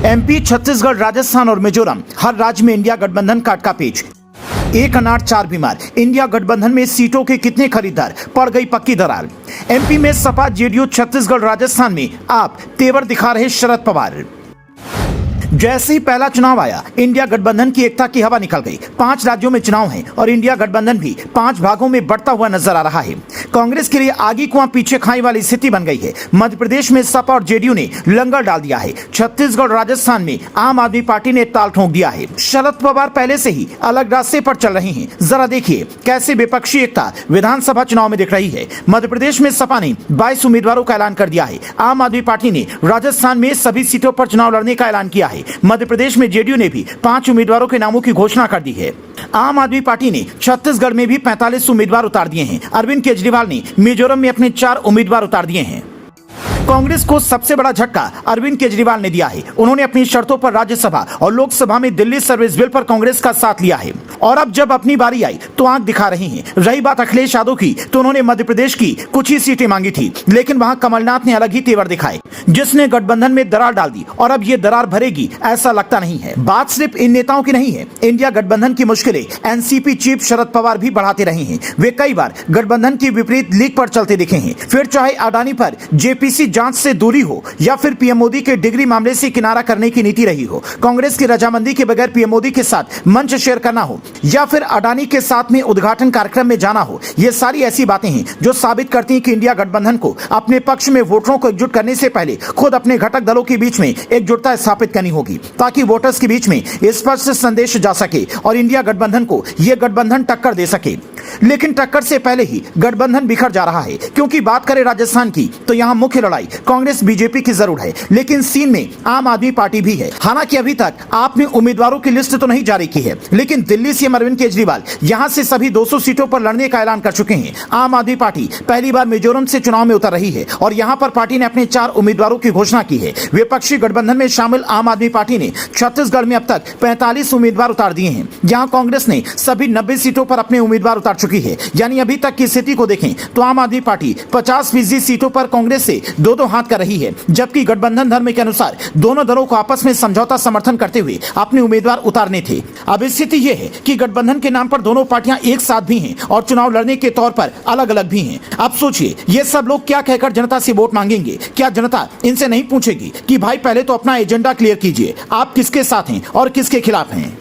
MP, Chhattisgarh, Rajasthan और मिजोरम, हर राज्य में इंडिया गठबंधन काट का पेच। एक अनार चार बीमार, इंडिया गठबंधन में सीटों के कितने खरीदार, पड़ गई पक्की दरार। एमपी में सपा, जेडीयू, छत्तीसगढ़, राजस्थान में आप तेवर दिखा रहे शरद पवार। जैसे ही पहला चुनाव आया, इंडिया गठबंधन की एकता की हवा निकल गई। 5 राज्यों में चुनाव है और इंडिया गठबंधन भी 5 भागों में बढ़ता हुआ नजर आ रहा है। कांग्रेस के लिए आगे कुआं पीछे खाई वाली स्थिति बन गई है। मध्य प्रदेश में सपा और जेडीयू ने लंगर डाल दिया है। छत्तीसगढ़, राजस्थान में आम आदमी पार्टी ने ताल ठोक दिया है। शरद पवार पहले से ही अलग रास्ते पर चल रहे हैं। जरा देखिए कैसे विपक्षी एकता विधानसभा चुनाव में दिख रही है। मध्य प्रदेश में सपा ने 22 उम्मीदवारों का ऐलान कर दिया है। आम आदमी पार्टी ने राजस्थान में सभी सीटों पर चुनाव लड़ने का ऐलान किया है। मध्य प्रदेश में जेडीयू ने भी 5 उम्मीदवारों के नामों की घोषणा कर दी है। आम आदमी पार्टी ने छत्तीसगढ़ में भी 45 उम्मीदवार उतार दिए हैं। अरविंद केजरीवाल ने मिजोरम में अपने 4 उम्मीदवार उतार दिए हैं। कांग्रेस को सबसे बड़ा झटका अरविंद केजरीवाल ने दिया है। उन्होंने अपनी शर्तों पर राज्यसभा और लोकसभा में दिल्ली सर्विस बिल पर कांग्रेस का साथ लिया है और अब जब अपनी बारी आई तो आंख दिखा रही हैं। रही बात अखिलेश यादव की, तो उन्होंने मध्य प्रदेश की कुछ ही सीटें मांगी थी, लेकिन वहां कमलनाथ ने अलग ही तेवर दिखाए, जिसने गठबंधन में दरार डाल दी और अब ये दरार भरेगी ऐसा लगता नहीं है। बात सिर्फ इन नेताओं की नहीं है। इंडिया गठबंधन की मुश्किलें एनसीपी चीफ शरद पवार भी बढ़ाते रहे हैं। वे कई बार गठबंधन की विपरीत लीक पर चलते दिखे हैं। फिर चाहे अडानी पर जेपीसी जांच से दूरी हो या फिर पीएम मोदी के डिग्री मामले से किनारा करने की नीति रही हो, कांग्रेस की रजामंदी के बगैर पीएम मोदी के साथ मंच शेयर करना हो या फिर अडानी के साथ में उद्घाटन कार्यक्रम में जाना हो, ये सारी ऐसी बातें हैं जो साबित करती हैं कि इंडिया गठबंधन को अपने पक्ष में वोटरों को एकजुट करने से पहले खुद अपने घटक दलों के बीच में एकजुटता स्थापित करनी होगी, ताकि वोटर्स के बीच में स्पष्ट संदेश जा सके और इंडिया गठबंधन को यह गठबंधन टक्कर दे सके। लेकिन टक्कर से पहले ही गठबंधन बिखर जा रहा है, क्योंकि बात करें राजस्थान की तो यहां मुख्य लड़ाई कांग्रेस बीजेपी की जरूर है, लेकिन सीन में आम आदमी पार्टी भी है। हालांकि अभी तक आपने उम्मीदवारों की लिस्ट तो नहीं जारी की है, लेकिन दिल्ली सीएम अरविंद केजरीवाल यहां से सभी 200 सीटों पर लड़ने का ऐलान कर चुके हैं। आम आदमी पार्टी पहली बार मिजोरम से चुनाव में उतर रही है और यहां पर पार्टी ने अपने 4 उम्मीदवारों की घोषणा की है। विपक्षी गठबंधन में शामिल आम आदमी पार्टी ने छत्तीसगढ़ में अब तक 45 उम्मीदवार उतार दिए हैं। यहां कांग्रेस ने सभी 90 सीटों पर अपने उम्मीदवार उतार चुकी है। यानी अभी तक की स्थिति को देखें तो आम आदमी पार्टी 50% सीटों पर कांग्रेस से दो हाथ कर रही है, जबकि गठबंधन धर्म के अनुसार दोनों दलों को आपस में समझौता समर्थन करते हुए अपने उम्मीदवार उतारने थे। अब स्थिति यह है कि गठबंधन के नाम पर दोनों पार्टियां एक साथ भी हैं और चुनाव लड़ने के तौर पर अलग अलग भी हैं। अब सोचिए, ये सब लोग क्या कहकर जनता से वोट मांगेंगे? क्या जनता इनसे नहीं पूछेगी कि भाई पहले तो अपना एजेंडा क्लियर कीजिए, आप किसके साथ हैं और किसके खिलाफ हैं?